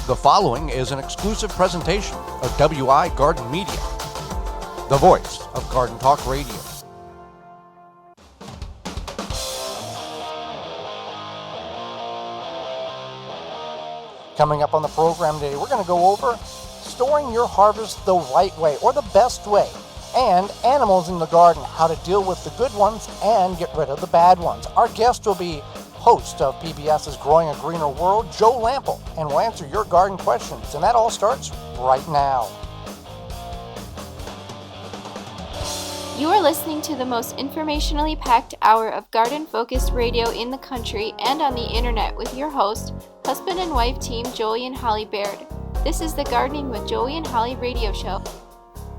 The following is an exclusive presentation of WI Garden Media, the voice of Garden Talk Radio. Coming up on the program today, we're going to go over storing your harvest the right way, or the best way, and animals in the garden, how to deal with the good ones and get rid of the bad ones. Our guest will be host of PBS's Growing a Greener World, Joe Lample, and we'll answer your garden questions, and that all starts right now. You are listening to the most informationally packed hour of garden-focused radio in the country and on the internet with your host, husband and wife team Joey and Holly Baird. This is the Gardening with Joey and Holly radio show.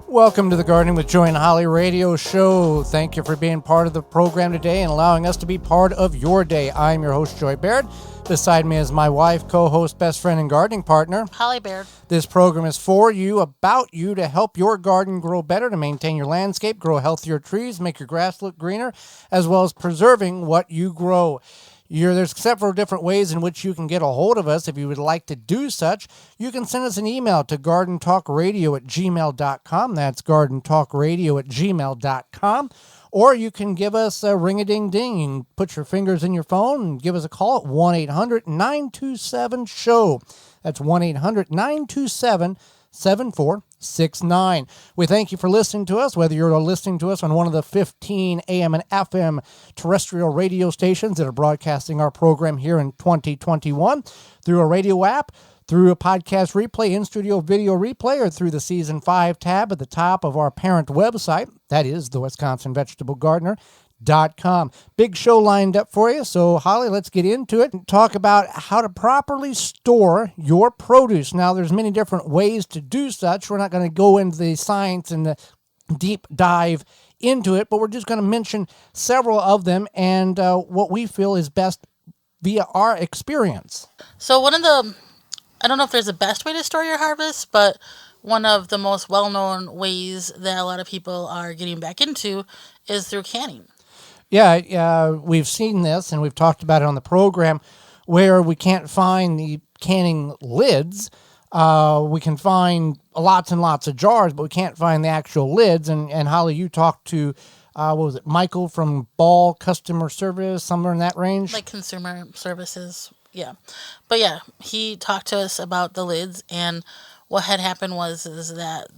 Welcome to the Gardening with Joey and Holly radio show. Thank you for being part of the program today and allowing us to be part of your day. I'm your host, Joey Baird. Beside me is my wife, co-host, best friend, and gardening partner, Holly Baird. This program is for you, about you, to help your garden grow better, to maintain your landscape, grow healthier trees, make your grass look greener, as well as preserving what you grow. There's several different ways in which you can get a hold of us. If you would like to do such, you can send us an email to gardentalkradio@gmail.com. That's gardentalkradio@gmail.com. Or you can give us a ring-a-ding-ding. You can put your fingers in your phone and give us a call at 1-800-927-SHOW. That's 1-800-927-7469. We thank you for listening to us, whether you're listening to us on one of the 15 AM and FM terrestrial radio stations that are broadcasting our program here in 2021, through a radio app, through a podcast replay, in-studio video replay, or through the Season 5 tab at the top of our parent website. That is the WisconsinVegetableGardener.com. Big show lined up for you. So, Holly, let's get into it and talk about how to properly store your produce. Now, there's many different ways to do such. We're not going to go into the science and the deep dive into it, but we're just going to mention several of them and what we feel is best via our experience. So I don't know if there's a best way to store your harvest, but one of the most well-known ways that a lot of people are getting back into is through canning. Yeah, we've seen this, and we've talked about it on the program, where we can't find the canning lids. We can find lots and lots of jars, but we can't find the actual lids. And Holly, you talked to, Michael from Ball Customer Service, somewhere in that range? Like consumer services, yeah. But yeah, he talked to us about the lids, and what had happened is that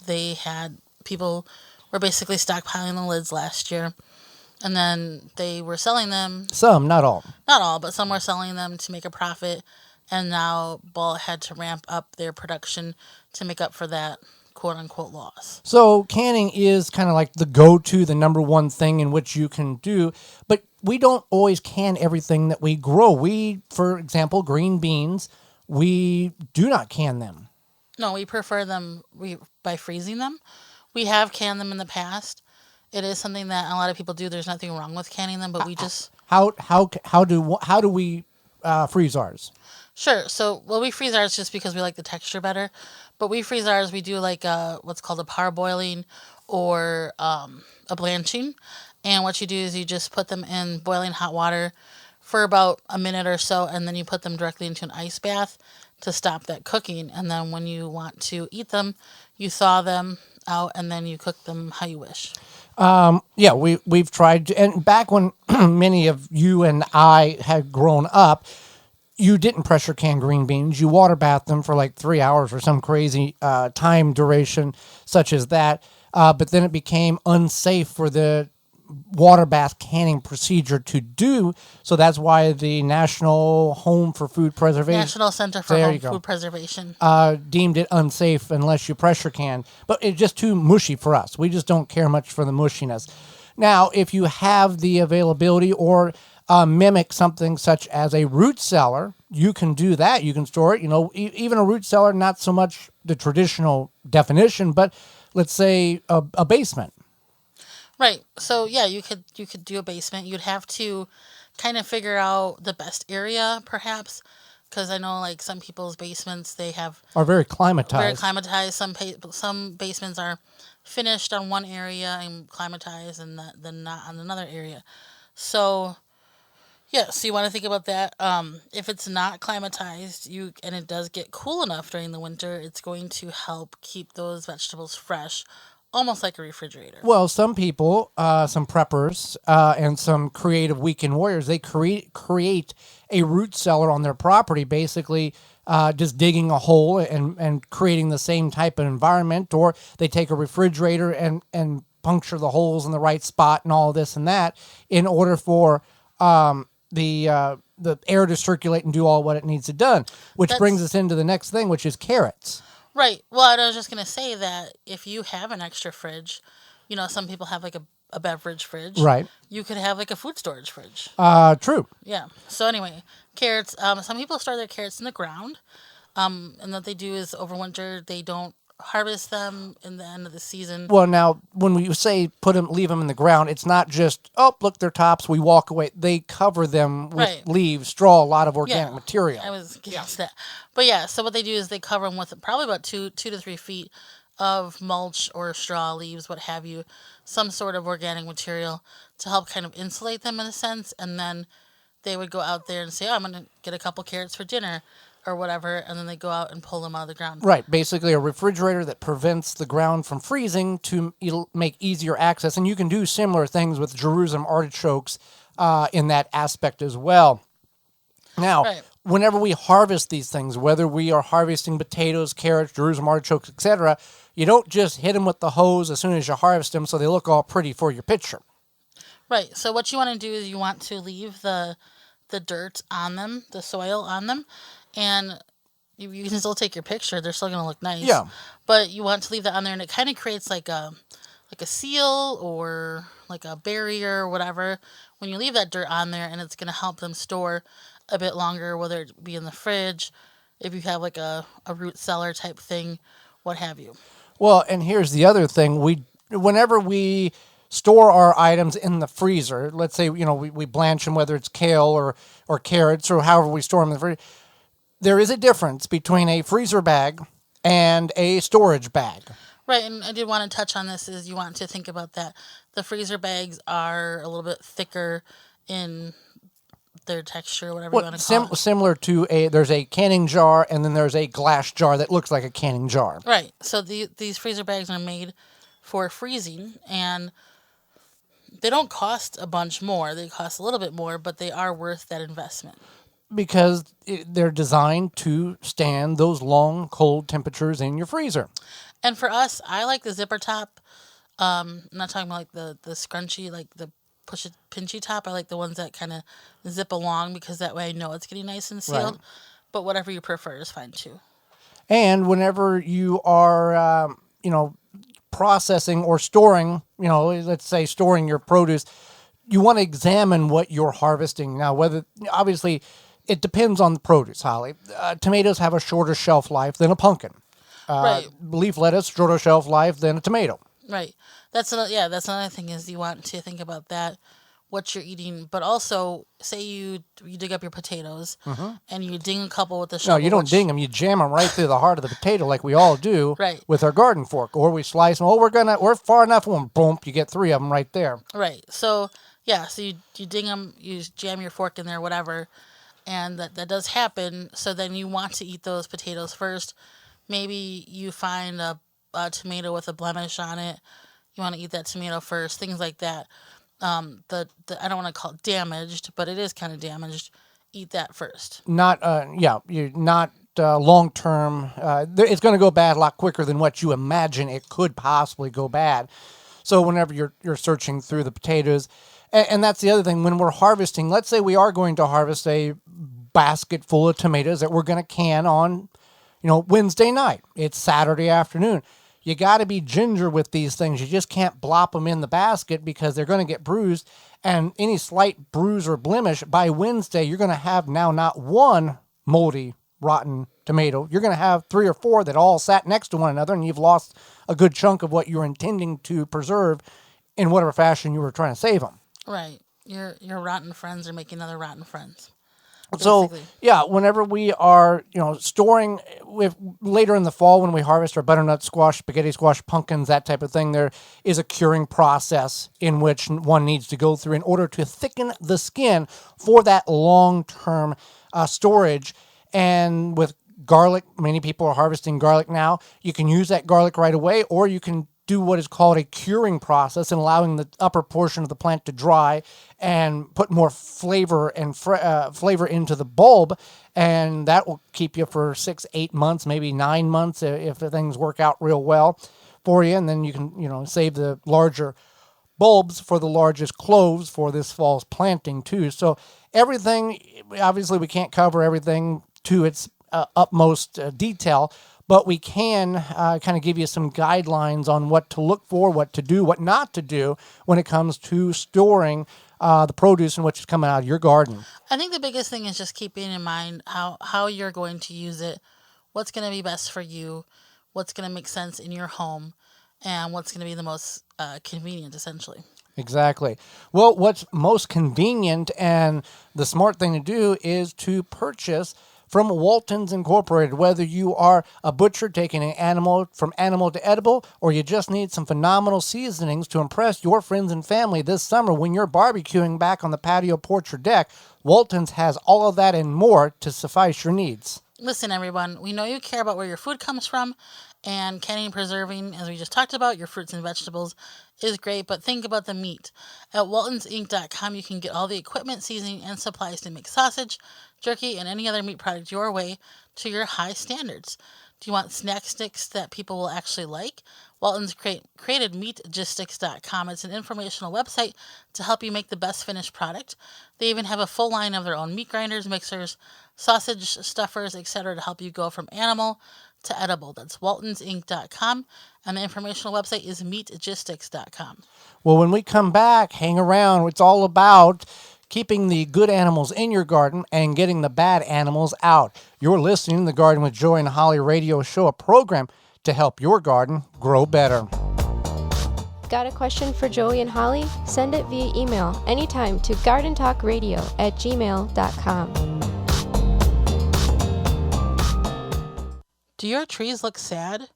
people were basically stockpiling the lids last year, and then they were selling them. Some, not all. Not all, but some were selling them to make a profit, and now Ball had to ramp up their production to make up for that quote-unquote loss. So canning is kind of like the go-to, the number one thing in which you can do, but we don't always can everything that we grow. For example, green beans, we do not can them. No, we prefer them by freezing them. We have canned them in the past. It is something that a lot of people do. There's nothing wrong with canning them, but we just... How do we freeze ours? Sure. So, we freeze ours just because we like the texture better. But we freeze ours, we do like what's called a parboiling or a blanching. And what you do is you just put them in boiling hot water for about a minute or so, and then you put them directly into an ice bath to stop that cooking. And then when you want to eat them, you thaw them out, and then you cook them how you wish. Yeah, we've tried to, and back when many of you and I had grown up, you didn't pressure can green beans. You water bath them for like 3 hours or some crazy time duration such as that. But then it became unsafe for the water bath canning procedure to do. So that's why the National Home for Food Preservation, National Center for Home Food Preservation, deemed it unsafe unless you pressure can. But it's just too mushy for us. We just don't care much for the mushiness. Now, if you have the availability or mimic something such as a root cellar, you can do that. You can store it. Even a root cellar, not so much the traditional definition, but let's say a basement. Right. So yeah, you could do a basement. You'd have to kind of figure out the best area, perhaps, because I know like some people's basements are very climatized. Very climatized. Some basements are finished on one area and climatized, and then not on another area. So Yeah, so you want to think about that. If it's not climatized, and it does get cool enough during the winter, it's going to help keep those vegetables fresh, almost like a refrigerator. Well, some people, some preppers, and some creative weekend warriors, they create a root cellar on their property, basically just digging a hole and creating the same type of environment, or they take a refrigerator and puncture the holes in the right spot and all this and that in order for the air to circulate and do all what it needs to done. Which brings us into the next thing, which is carrots. Right. Well, and I was just going to say that if you have an extra fridge, some people have like a beverage fridge. Right. You could have like a food storage fridge. True. Yeah. So anyway, carrots. Some people store their carrots in the ground. And what they do is over winter they don't harvest them in the end of the season. Well, now when we say leave them in the ground, it's not just look, they're tops, we walk away. They cover them with leaves, straw, a lot of organic material. I was getting to that, but yeah. So what they do is they cover them with probably about 2 to 3 feet of mulch or straw, leaves, what have you, some sort of organic material to help kind of insulate them in a sense, and then they would go out there and say, "Oh, I'm going to get a couple carrots for dinner." Or whatever, and then they go out and pull them out of the ground. Right, basically a refrigerator that prevents the ground from freezing to make easier access. And you can do similar things with Jerusalem artichokes in that aspect as well. Now, whenever we harvest these things, whether we are harvesting potatoes, carrots, Jerusalem artichokes, etc., you don't just hit them with the hose as soon as you harvest them so they look all pretty for your picture. Right, so what you want to do is you want to leave the dirt on them, the soil on them, and you can still take your picture. They're still going to look nice. Yeah. But you want to leave that on there, and it kind of creates like a seal or like a barrier or whatever when you leave that dirt on there, and it's going to help them store a bit longer, whether it be in the fridge, if you have like a root cellar type thing, what have you. Well, and here's the other thing. Whenever we store our items in the freezer, let's say, we blanch them, whether it's kale or carrots or however we store them in the freezer, there is a difference between a freezer bag and a storage bag. Right, and I did want to touch on this, is you want to think about that. The freezer bags are a little bit thicker in their texture, whatever you want to call it. Similar to there's a canning jar and then there's a glass jar that looks like a canning jar. Right, so these freezer bags are made for freezing, and they don't cost a bunch more. They cost a little bit more, but they are worth that investment. Because they're designed to stand those long, cold temperatures in your freezer. And for us, I like the zipper top. I'm not talking about like the scrunchy, like the pinchy top. I like the ones that kind of zip along, because that way I know it's getting nice and sealed. Right. But whatever you prefer is fine too. And whenever you are, processing or storing, let's say storing your produce, you want to examine what you're harvesting. Now, obviously, it depends on the produce, Holly. Tomatoes have a shorter shelf life than a pumpkin. Right. Leaf lettuce, shorter shelf life than a tomato. Right. That's another thing, is you want to think about that, what you're eating. But also, say you dig up your potatoes and you ding a couple with the shovel. No, you don't ding them. You jam them right through the heart of the potato like we all do with our garden fork. Or we slice them. We're far enough, and boom, you get 3 of them right there. Right. So, yeah, so you ding them, you jam your fork in there, whatever. And that does happen. So then you want to eat those potatoes first. Maybe you find a tomato with a blemish on it. You want to eat that tomato first. Things like that. I don't want to call it damaged, but it is kind of damaged. Eat that first. You're not long term. It's going to go bad a lot quicker than what you imagine it could possibly go bad. So whenever you're searching through the potatoes. And that's the other thing. When we're harvesting, let's say we are going to harvest a basket full of tomatoes that we're going to can on, Wednesday night. It's Saturday afternoon. You got to be ginger with these things. You just can't blop them in the basket, because they're going to get bruised. And any slight bruise or blemish, by Wednesday, you're going to have now not one moldy, rotten tomato. You're going to have 3 or 4 that all sat next to one another, and you've lost a good chunk of what you were intending to preserve in whatever fashion you were trying to save them. Right. Your rotten friends are making other rotten friends. So basically. yeah, whenever we are, storing with later in the fall when we harvest our butternut squash, spaghetti squash, pumpkins, that type of thing, there is a curing process in which one needs to go through in order to thicken the skin for that long-term storage. And with garlic, many people are harvesting garlic now. You can use that garlic right away, or you can do what is called a curing process and allowing the upper portion of the plant to dry and put more flavor and flavor into the bulb, and that will keep you for 6, 8 months, maybe 9 months if the things work out real well for you, and then you can save the larger bulbs for the largest cloves for this fall's planting too. So everything, obviously we can't cover everything to its utmost detail, but we can kind of give you some guidelines on what to look for, what to do, what not to do when it comes to storing the produce and what's coming out of your garden. I think the biggest thing is just keeping in mind how you're going to use it, what's going to be best for you, what's going to make sense in your home, and what's going to be the most convenient, essentially. Exactly. Well, what's most convenient and the smart thing to do is to purchase from Walton's Incorporated. Whether you are a butcher taking an animal from animal to edible, or you just need some phenomenal seasonings to impress your friends and family this summer when you're barbecuing back on the patio, porch, or deck, Walton's has all of that and more to suffice your needs. Listen, everyone, we know you care about where your food comes from, and canning and preserving, as we just talked about, your fruits and vegetables is great, but think about the meat. At waltonsinc.com, you can get all the equipment, seasoning, and supplies to make sausage, jerky, and any other meat product your way to your high standards. Do you want snack sticks that people will actually like? Walton's created meatgistics.com. It's an informational website to help you make the best finished product. They even have a full line of their own meat grinders, mixers, sausage stuffers, etc. to help you go from animal to edible. That's waltonsinc.com, and the informational website is meatgistics.com. Well, when we come back, hang around. It's all about keeping the good animals in your garden and getting the bad animals out. You're listening to the Garden with Joy and Holly radio show, a program to help your garden grow better. Got a question for Joey and Holly? Send it via email anytime to gardentalkradio@gmail.com. Do your trees look sad?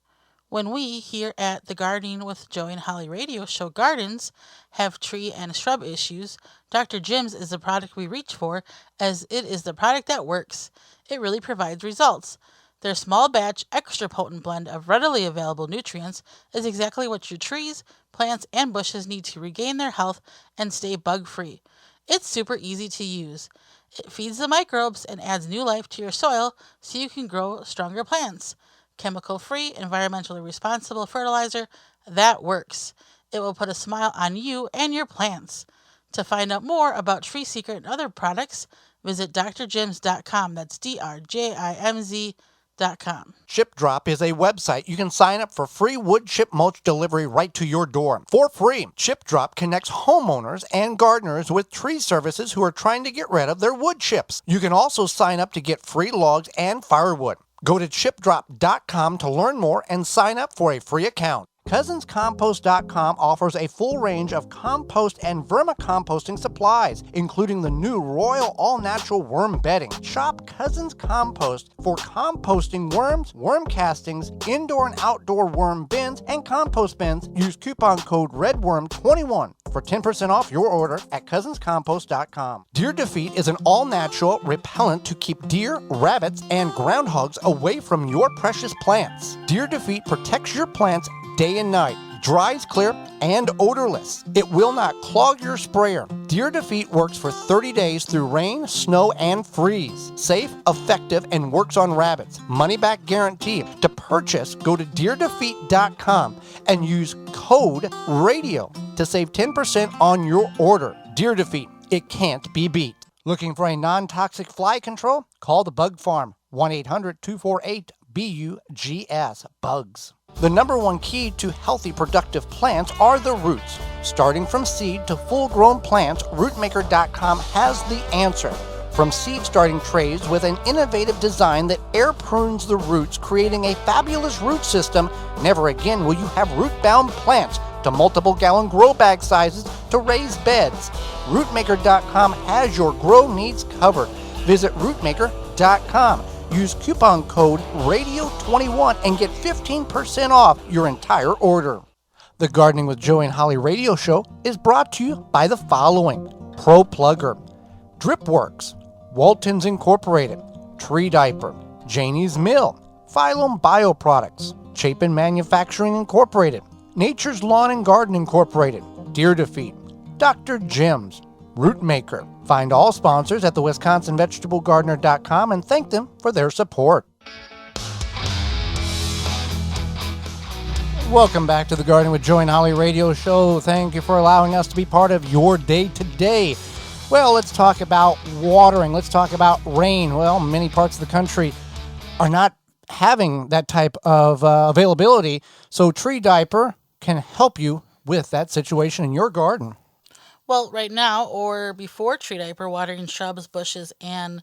When we here at the Gardening with Joey and Holly radio show gardens have tree and shrub issues, Dr. Jim's is the product we reach for, as it is the product that works. It really provides results. Their small batch, extra potent blend of readily available nutrients is exactly what your trees, plants, and bushes need to regain their health and stay bug-free. It's super easy to use. It feeds the microbes and adds new life to your soil so you can grow stronger plants. Chemical-free, environmentally responsible fertilizer that works. It will put a smile on you and your plants. To find out more about Tree Secret and other products, visit drjims.com. That's drjimz.com. Chip Drop is a website you can sign up for free wood chip mulch delivery right to your door for free. Chip Drop connects homeowners and gardeners with tree services who are trying to get rid of their wood chips. You can also sign up to get free logs and firewood. Go to chipdrop.com to learn more and sign up for a free account. CousinsCompost.com offers a full range of compost and vermicomposting supplies, including the new Royal All-Natural Worm Bedding. Shop Cousins Compost for composting worms, worm castings, indoor and outdoor worm bins, and compost bins. Use coupon code REDWORM21 for 10% off your order at CousinsCompost.com. Deer Defeat is an all-natural repellent to keep deer, rabbits, and groundhogs away from your precious plants. Deer Defeat protects your plants day and night, dries clear, and odorless. It will not clog your sprayer. Deer Defeat works for 30 days through rain, snow, and freeze. Safe, effective, and works on rabbits. Money back guarantee. To purchase, go to deerdefeat.com and use code RADIO to save 10% on your order. Deer Defeat, it can't be beat. Looking for a non-toxic fly control? Call the Bug Farm, 1-800-248-BUGS, bugs. The number one key to healthy, productive plants are the roots. Starting from seed to full-grown plants, rootmaker.com has the answer. From seed starting trays with an innovative design that air prunes the roots, creating a fabulous root system, never again will you have root-bound plants, to multiple gallon grow bag sizes to raised beds. Rootmaker.com has your grow needs covered. Visit rootmaker.com. Use coupon code RADIO21 and get 15% off your entire order. The Gardening with Joey and Holly radio show is brought to you by the following: Pro Plugger, Dripworks, Waltons Incorporated, Tree Diaper, Janie's Mill, Phylum Bioproducts, Chapin Manufacturing Incorporated, Nature's Lawn and Garden Incorporated, Deer Defeat, Dr. Jim's, Rootmaker. Find all sponsors at the WisconsinVegetableGardener.com and thank them for their support. Welcome back to the Gardening with Joey and Holly radio show. Thank you for allowing us to be part of your day today. Well, let's talk about watering. Let's talk about rain. Well, many parts of the country are not having that type of availability, so Tree Diaper can help you with that situation in your garden. Well, right now or before Tree Diaper, watering shrubs, bushes, and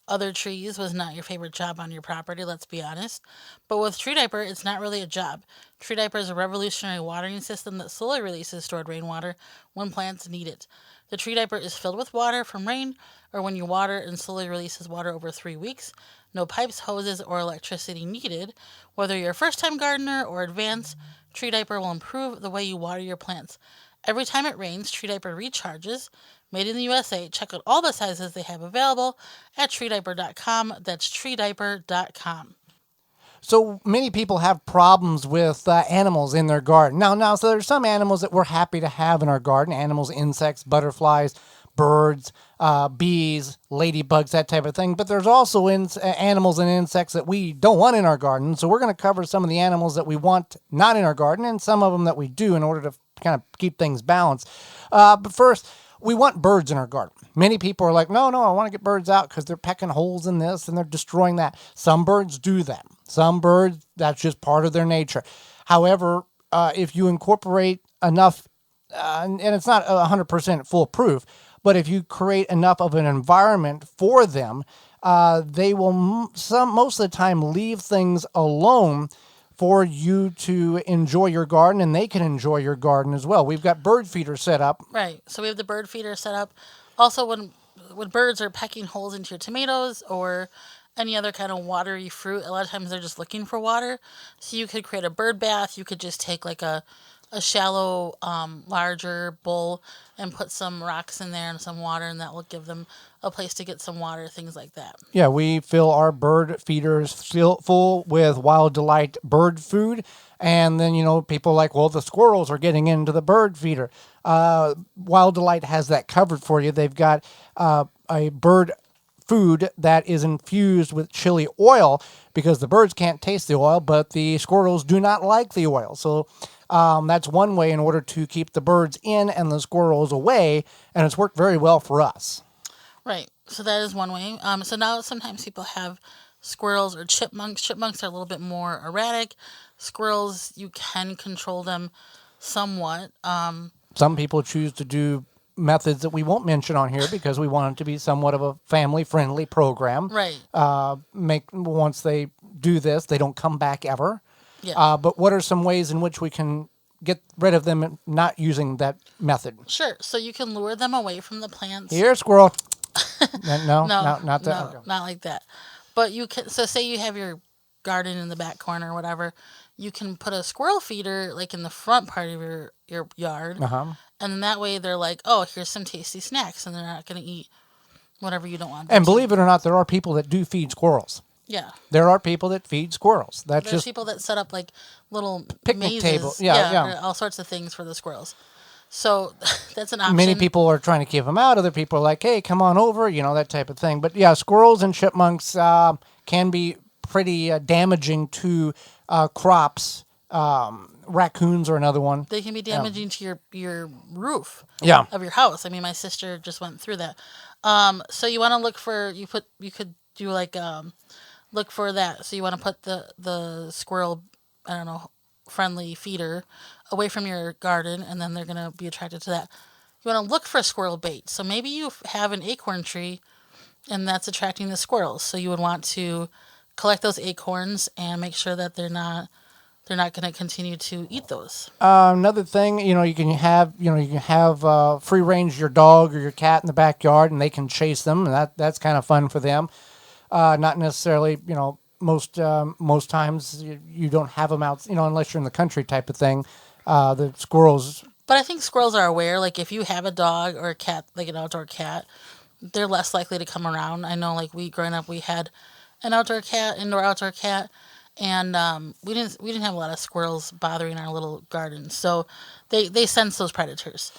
other trees was not your favorite job on your property, let's be honest. But with Tree Diaper, it's not really a job. Tree Diaper is a revolutionary watering system that slowly releases stored rainwater when plants need it. The Tree Diaper is filled with water from rain or when you water, and slowly releases water over 3 weeks. No pipes, hoses, or electricity needed. Whether you're a first-time gardener or advanced, Tree Diaper will improve the way you water your plants. Every time it rains, Tree Diaper recharges. Made in the USA. Check out all the sizes they have available at treediaper.com. That's treediaper.com. So many people have problems with animals in their garden. So there's some animals that we're happy to have in our garden. Animals, insects, butterflies, birds, bees, ladybugs, that type of thing. But there's also animals and insects that we don't want in our garden. So we're going to cover some of the animals that we want not in our garden and some of them that we do in order to kind of keep things balanced. But first, we want birds in our garden. Many people are like, no, I want to get birds out because they're pecking holes in this and they're destroying that. Some birds do that. Some birds, that's just part of their nature. However, if you incorporate enough, and it's not 100% foolproof, but if you create enough of an environment for them, they will most of the time leave things alone for you to enjoy your garden, and they can enjoy your garden as well. We've got bird feeders set up. Right. So we have the bird feeder set up. Also, when birds are pecking holes into your tomatoes or any other kind of watery fruit, a lot of times they're just looking for water. So you could create a bird bath. You could just take like a shallow, larger bowl and put some rocks in there and some water, and that will give them a place to get some water, things like that. Yeah, we fill our bird feeders full with Wild Delight bird food. And then, people are like, well, the squirrels are getting into the bird feeder. Wild Delight has that covered for you. They've got a bird food that is infused with chili oil because the birds can't taste the oil, but the squirrels do not like the oil. So that's one way in order to keep the birds in and the squirrels away, and it's worked very well for us. Right. So that is one way. So now sometimes people have squirrels or chipmunks. Chipmunks are a little bit more erratic. Squirrels, you can control them somewhat. Some people choose to do methods that we won't mention on here because we want it to be somewhat of a family-friendly program. Right. Once they do this, they don't come back ever. Yeah. But what are some ways in which we can get rid of them not using that method? Sure. So you can lure them away from the plants. Here, squirrel. No, not that. No, Okay. not like that. But you can. So say you have your garden in the back corner or whatever. You can put a squirrel feeder like in the front part of your yard. Uh-huh. And then that way they're like, oh, here's some tasty snacks, and they're not going to eat whatever you don't want them And to. believe it or not, there are people that do feed squirrels. Yeah. There are people that feed squirrels. There's people that set up like little Picnic mazes. table. Yeah. All sorts of things for the squirrels. So that's an option. Many people are trying to keep them out. Other people are like, hey, come on over, that type of thing. But yeah, squirrels and chipmunks can be pretty damaging to crops. Raccoons are another one. They can be damaging to your roof of your house. I mean, my sister just went through that. So you want to look for, you could do like, look for that. So you want to put the squirrel, friendly feeder away from your garden, and then they're going to be attracted to that. You want to look for squirrel bait. So maybe you have an acorn tree, and that's attracting the squirrels. So you would want to collect those acorns and make sure that they're not they're not going to continue to eat those. Another thing, you can have free range your dog or your cat in the backyard, and they can chase them, and that's kind of fun for them. Not necessarily, most times you don't have them out, unless you're in the country type of thing. The squirrels. But I think squirrels are aware. Like if you have a dog or a cat, like an outdoor cat, they're less likely to come around. I know, like growing up, we had an indoor outdoor cat, and we didn't have a lot of squirrels bothering our little garden. So they sense those predators.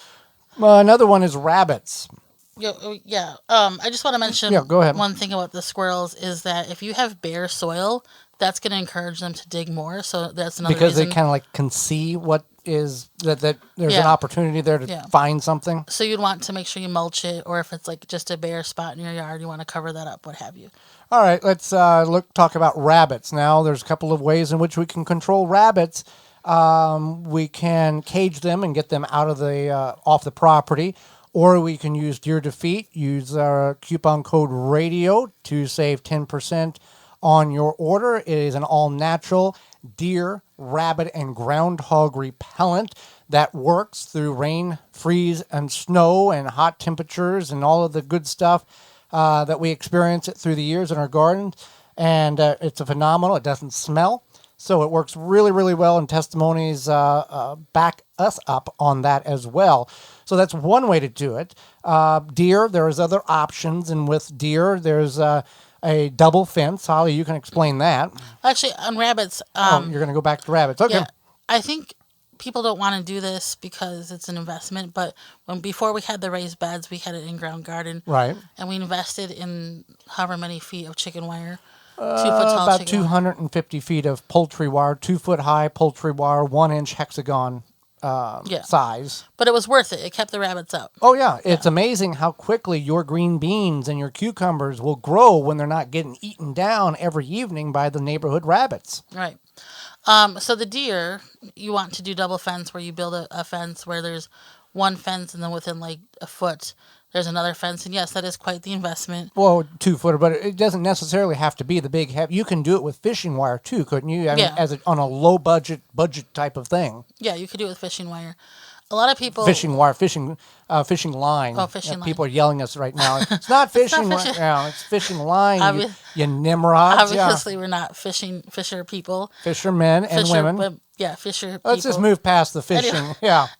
Another one is rabbits. Yeah. I just want to mention go ahead. one thing about the squirrels is that if you have bare soil, that's going to encourage them to dig more. So that's another because reason. they kind of can see what is that there's an Yeah. opportunity there to find something. So you'd want to make sure you mulch it, or if it's like just a bare spot in your yard, you want to cover that up, what have you. All right, let's talk about rabbits now. There's a couple of ways in which we can control rabbits. We can cage them and get them out of the off the property, or we can use deer defeat. Use our coupon code radio to save 10% on your order. It is an all-natural deer, rabbit, and groundhog repellent that works through rain, freeze, and snow and hot temperatures and all of the good stuff that we experience it through the years in our gardens. And it's a phenomenal. It doesn't smell. So it works really, really well, and testimonies back us up on that as well. So that's one way to do it. Deer, there's other options, and with deer, there's a double fence. Holly, you can explain that. Actually, on rabbits... you're going to go back to rabbits. Okay. Yeah, I think people don't want to do this because it's an investment, but before we had the raised beds, we had an in-ground garden. Right. And we invested in however many feet of chicken wire. 2 foot tall about chicken 250 feet of poultry wire, 2 foot high poultry wire, 1 inch hexagon size. But it was worth it. It kept the rabbits out. Oh, yeah. It's amazing how quickly your green beans and your cucumbers will grow when they're not getting eaten down every evening by the neighborhood rabbits. Right. So the deer, you want to do double fence where you build a fence where there's one fence and then within like a foot there's another fence. And yes, that is quite the investment. Well, 2 footer, but it doesn't necessarily have to be the big heavy. You can do it with fishing wire too, couldn't you? I mean, on a low budget type of thing. Yeah, you could do it with fishing wire. A lot of people... Fishing wire, fishing line. Oh, fishing line. People are yelling at us right now. It's not fishing line. No, it's fishing line. You nimrods. Obviously, we're not fisher people. Fishermen and women. Fisher Let's just move past the fishing.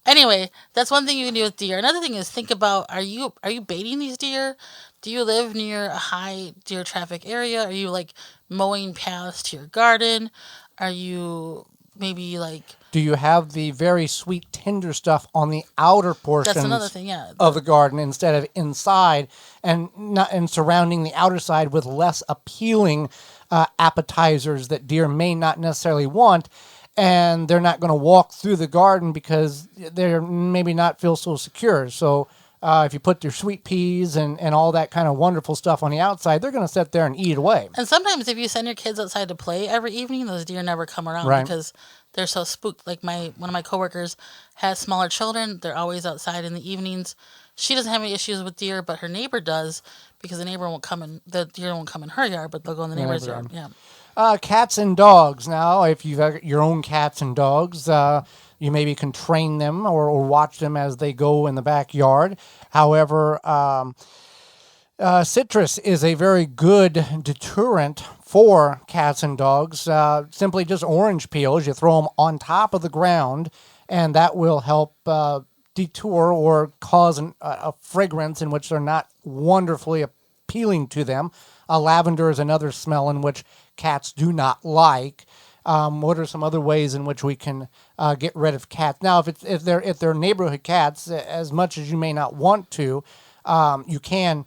Anyway, that's one thing you can do with deer. Another thing is think about, are you baiting these deer? Do you live near a high deer traffic area? Are you like mowing paths to your garden? Are you maybe like... Do you have the very sweet, tender stuff on the outer portions That's another thing, of the garden instead of inside, and surrounding the outer side with less appealing appetizers that deer may not necessarily want, and they're not going to walk through the garden because they're maybe not feel so secure. So if you put your sweet peas and all that kind of wonderful stuff on the outside, they're going to sit there and eat it away. And sometimes if you send your kids outside to play every evening, those deer never come around because they're so spooked. Like one of my coworkers has smaller children. They're always outside in the evenings. She doesn't have any issues with deer, but her neighbor does because the deer won't come in her yard, but they'll go in the neighbor's yard. Yeah. Cats and dogs. Now, if you've got your own cats and dogs, you maybe can train them or watch them as they go in the backyard. However, citrus is a very good deterrent for cats and dogs. Simply just orange peels. You throw them on top of the ground, and that will help detour or cause a fragrance in which they're not wonderfully appealing to them. Lavender is another smell in which cats do not like. What are some other ways in which we can get rid of cats? Now, if they're neighborhood cats, as much as you may not want to, you can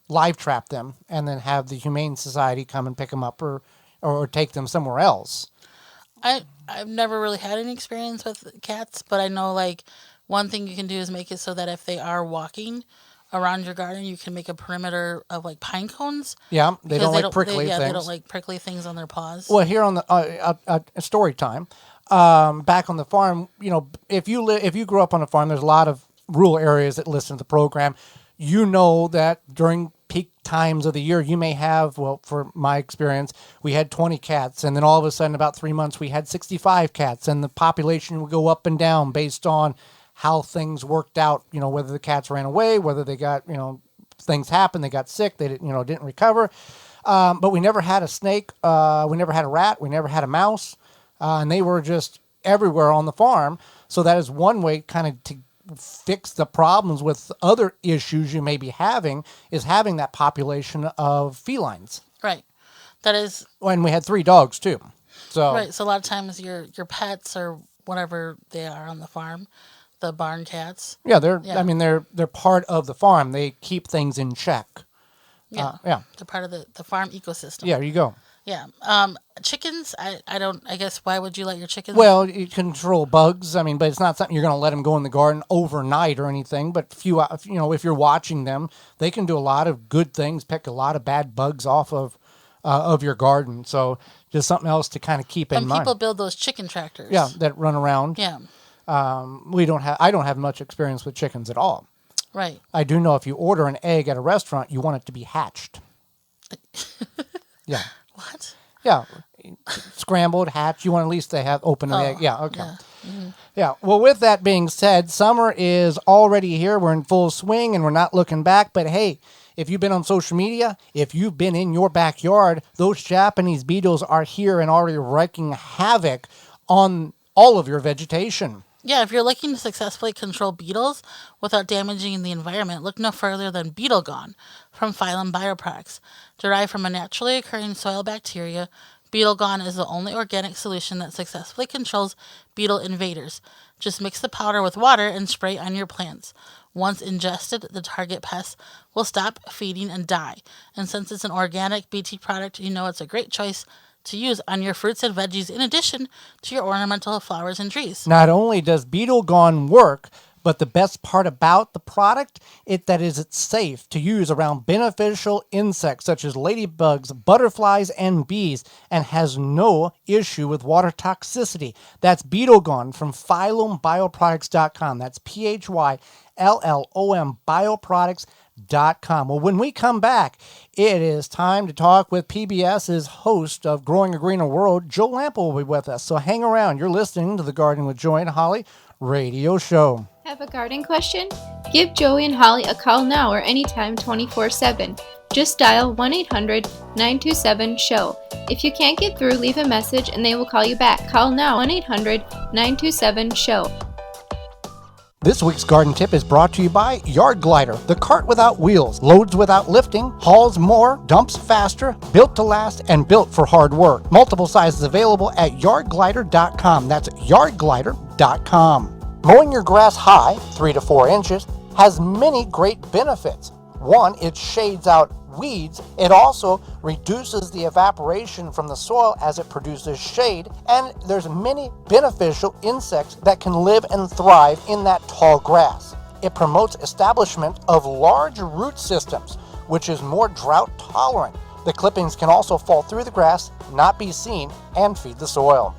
live trap them, and then have the Humane Society come and pick them up or take them somewhere else. I've never really had any experience with cats, but I know like one thing you can do is make it so that if they are walking around your garden, you can make a perimeter of like pine cones. Yeah, they don't like prickly things. They don't like prickly things on their paws. Well, here on the story time, back on the farm, if you grew up on a farm, there's a lot of rural areas that listen to the program. You know that during peak times of the year, you may have, well, for my experience, we had 20 cats, and then all of a sudden, about 3 months, we had 65 cats, and the population would go up and down based on how things worked out, whether the cats ran away, whether they got, things happened, they got sick, they didn't recover. But we never had a snake, we never had a rat, we never had a mouse, and they were just everywhere on the farm. So that is one way kind of to fix the problems with other issues you may be having, is having that population of felines. Right. That is. And we had 3 dogs too. So Right. So a lot of times your pets or whatever they are on the farm, the barn cats. Yeah, they're part of the farm. They keep things in check. Yeah. Yeah. They're part of the farm ecosystem. Yeah, there you go. Yeah. Chickens, I guess, why would you let your chickens? Well, you control bugs. I mean, but it's not something you're going to let them go in the garden overnight or anything. But if you're watching them, they can do a lot of good things, pick a lot of bad bugs off of your garden. So just something else to kind of keep in mind. Some people build those chicken tractors. Yeah, that run around. Yeah. I don't have much experience with chickens at all. Right. I do know if you order an egg at a restaurant, you want it to be hatched. Yeah. What? Yeah. Scrambled, hatched. You want at least to have open an egg. Yeah, okay. Yeah. Mm-hmm. Yeah. Well, with that being said, summer is already here. We're in full swing and we're not looking back. But hey, if you've been on social media, if you've been in your backyard, those Japanese beetles are here and already wreaking havoc on all of your vegetation. Yeah, if you're looking to successfully control beetles without damaging the environment, look no further than Beetle Gone from Phylum Bioproducts. Derived from a naturally occurring soil bacteria, Beetle Gone is the only organic solution that successfully controls beetle invaders. Just mix the powder with water and spray on your plants. Once ingested, the target pests will stop feeding and die. And since it's an organic BT product, you know it's a great choice to use on your fruits and veggies in addition to your ornamental flowers and trees. Not only does Beetle Gone work, but the best part about the product it's safe to use around beneficial insects such as ladybugs, butterflies, and bees, and has no issue with water toxicity. That's Beetle Gone from PhylumBioproducts.com. That's PhylLom Bioproducts.com. Well, when we come back, it is time to talk with PBS's host of Growing a Greener World. Joe Lampa will be with us, so hang around. You're listening to the Garden with Joey and Holly radio show. Have a garden question? Give Joey and Holly a call now or anytime 24/7. Just dial 1-800-927-SHOW. If you can't get through, leave a message and they will call you back. Call now 1-800-927-SHOW. This week's garden tip is brought to you by Yard Glider, the cart without wheels, loads without lifting, hauls more, dumps faster, built to last, and built for hard work. Multiple sizes available at yardglider.com. That's yardglider.com. Mowing your grass high, 3 to 4 inches, has many great benefits. One, it shades out weeds. It also reduces the evaporation from the soil as it produces shade, and there's many beneficial insects that can live and thrive in that tall grass. It promotes establishment of large root systems, which is more drought tolerant. The clippings can also fall through the grass, not be seen, and feed the soil.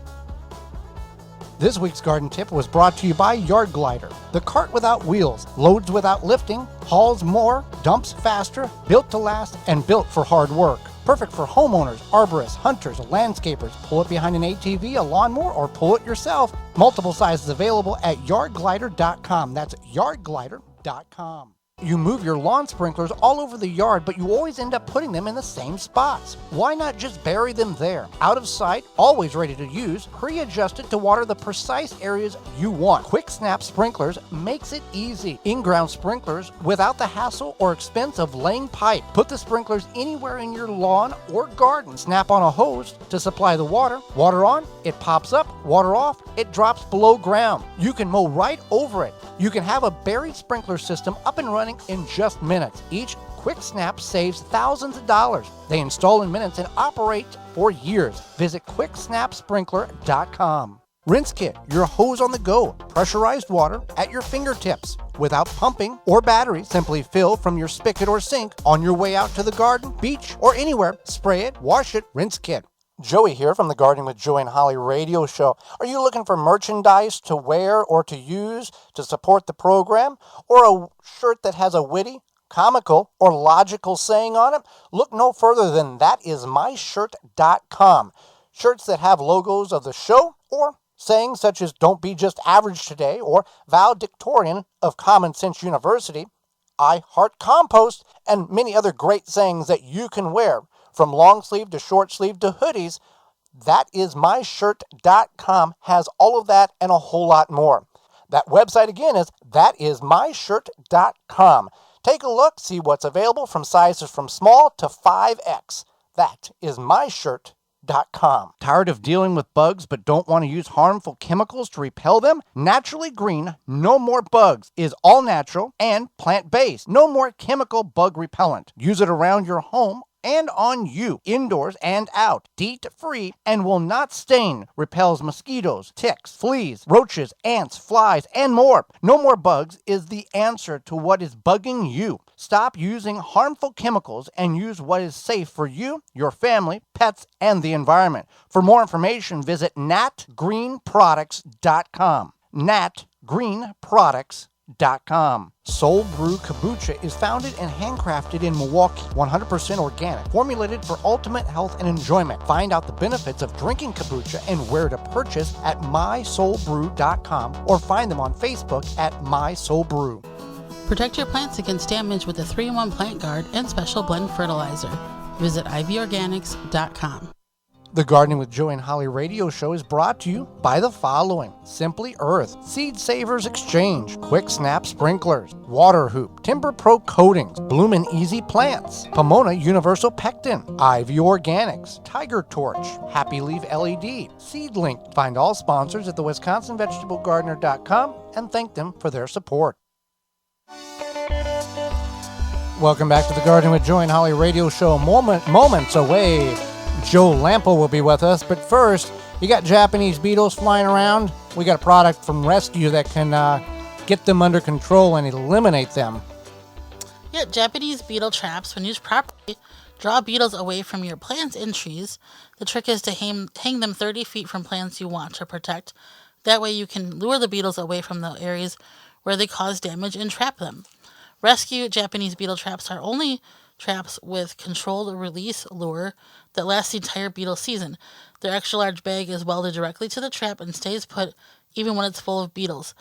This week's garden tip was brought to you by Yard Glider, the cart without wheels, loads without lifting, hauls more, dumps faster, built to last, and built for hard work. Perfect for homeowners, arborists, hunters, landscapers. Pull it behind an ATV, a lawnmower, or pull it yourself. Multiple sizes available at yardglider.com. That's yardglider.com. You move your lawn sprinklers all over the yard, but you always end up putting them in the same spots. Why not just bury them there? Out of sight, always ready to use, pre-adjusted to water the precise areas you want. Quick Snap Sprinklers makes it easy. In-ground sprinklers without the hassle or expense of laying pipe. Put the sprinklers anywhere in your lawn or garden. Snap on a hose to supply the water. Water on, it pops up. Water off, it drops below ground. You can mow right over it. You can have a buried sprinkler system up and running in just minutes. Each Quick Snap saves thousands of dollars. They install in minutes and operate for years. Visit quicksnapsprinkler.com. Rinse Kit, your hose on the go. Pressurized water at your fingertips. Without pumping or battery, simply fill from your spigot or sink on your way out to the garden, beach, or anywhere. Spray it, wash it, Rinse Kit. Joey here from the Garden with Joey and Holly radio show. Are you looking for merchandise to wear or to use to support the program? Or a shirt that has a witty, comical, or logical saying on it? Look no further than thatismyshirt.com. Shirts that have logos of the show or sayings such as "Don't be just average today" or "Valedictorian of Common Sense University," "I heart compost," and many other great sayings that you can wear. From long sleeve to short sleeve to hoodies, thatismyshirt.com has all of that and a whole lot more. That website again is thatismyshirt.com. Take a look, see what's available from sizes from small to 5X. Thatismyshirt.com. Tired of dealing with bugs but don't want to use harmful chemicals to repel them? Naturally Green No More Bugs is all natural and plant-based. No more chemical bug repellent. Use it around your home and on you, indoors and out. DEET-free and will not stain. Repels mosquitoes, ticks, fleas, roaches, ants, flies, and more. No More Bugs is the answer to what is bugging you. Stop using harmful chemicals and use what is safe for you, your family, pets, and the environment. For more information, visit natgreenproducts.com. natgreenproducts.com. Soul Brew Kombucha is founded and handcrafted in Milwaukee, 100% organic, formulated for ultimate health and enjoyment. Find out the benefits of drinking kombucha and where to purchase at mysoulbrew.com or find them on Facebook at mysoulbrew. Protect your plants against damage with a 3-in-1 plant guard and special blend fertilizer. Visit ivorganics.com. The Gardening with Joey and Holly radio show is brought to you by the following: Simply Earth, Seed Savers Exchange, Quick Snap Sprinklers, Water Hoop, Timber Pro Coatings, Bloomin' Easy Plants, Pomona Universal Pectin, Ivy Organics, Tiger Torch, Happy Leaf LED, Seedlink. Find all sponsors at the WisconsinVegetableGardener.com and thank them for their support. Welcome back to the Gardening with Joey and Holly radio show. Moments away, Joe Lampo will be with us, but first, you got Japanese beetles flying around. We got a product from Rescue that can get them under control and eliminate them. Yeah, Japanese beetle traps, when used properly, draw beetles away from your plants and trees. The trick is to hang them 30 feet from plants you want to protect. That way you can lure the beetles away from the areas where they cause damage and trap them. Rescue Japanese beetle traps are only traps with controlled release lure that lasts the entire beetle season. Their extra large bag is welded directly to the trap and stays put even when it's full of beetles.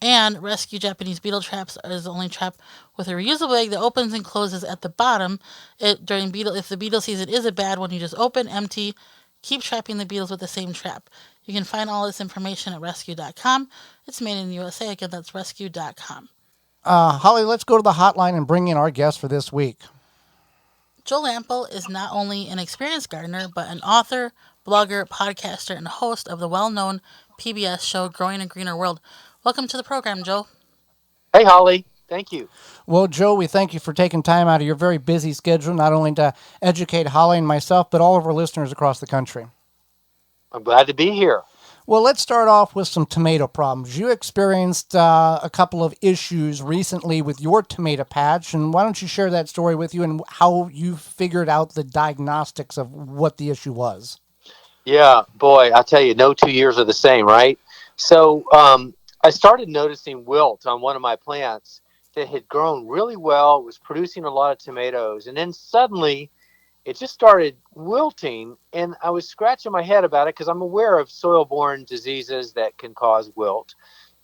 And Rescue Japanese beetle traps is the only trap with a reusable bag that opens and closes at the bottom. If the beetle season is a bad one, you just open, empty, keep trapping the beetles with the same trap. You can find all this information at rescue.com. It's made in the USA. Again, that's rescue.com. Holly, let's go to the hotline and bring in our guest for this week. Joe Lampo is not only an experienced gardener, but an author, blogger, podcaster, and host of the well-known PBS show Growing a Greener World. Welcome to the program, Joe. Hey, Holly. Thank you. Well, Joe, we thank you for taking time out of your very busy schedule, not only to educate Holly and myself, but all of our listeners across the country. I'm glad to be here. Well, let's start off with some tomato problems. You experienced a couple of issues recently with your tomato patch, and why don't you share that story with you and how you figured out the diagnostics of what the issue was? Yeah, boy, I tell you, no 2 years are the same, right? So I started noticing wilt on one of my plants that had grown really well, was producing a lot of tomatoes, and then suddenly it just started wilting, and I was scratching my head about it because I'm aware of soil-borne diseases that can cause wilt,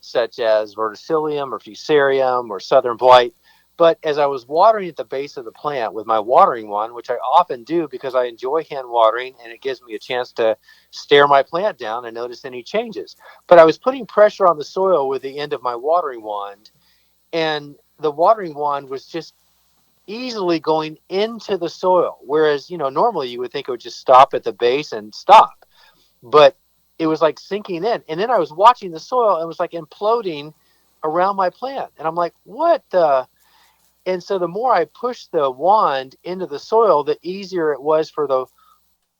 such as verticillium or fusarium or southern blight. But as I was watering at the base of the plant with my watering wand, which I often do because I enjoy hand watering and it gives me a chance to stare my plant down and notice any changes. But I was putting pressure on the soil with the end of my watering wand, and the watering wand was just easily going into the soil, whereas normally you would think it would just stop at the base and stop, but it was like sinking in. And then I was watching the soil and it was like imploding around my plant, and I'm like, what the? And so the more I pushed the wand into the soil, the easier it was for the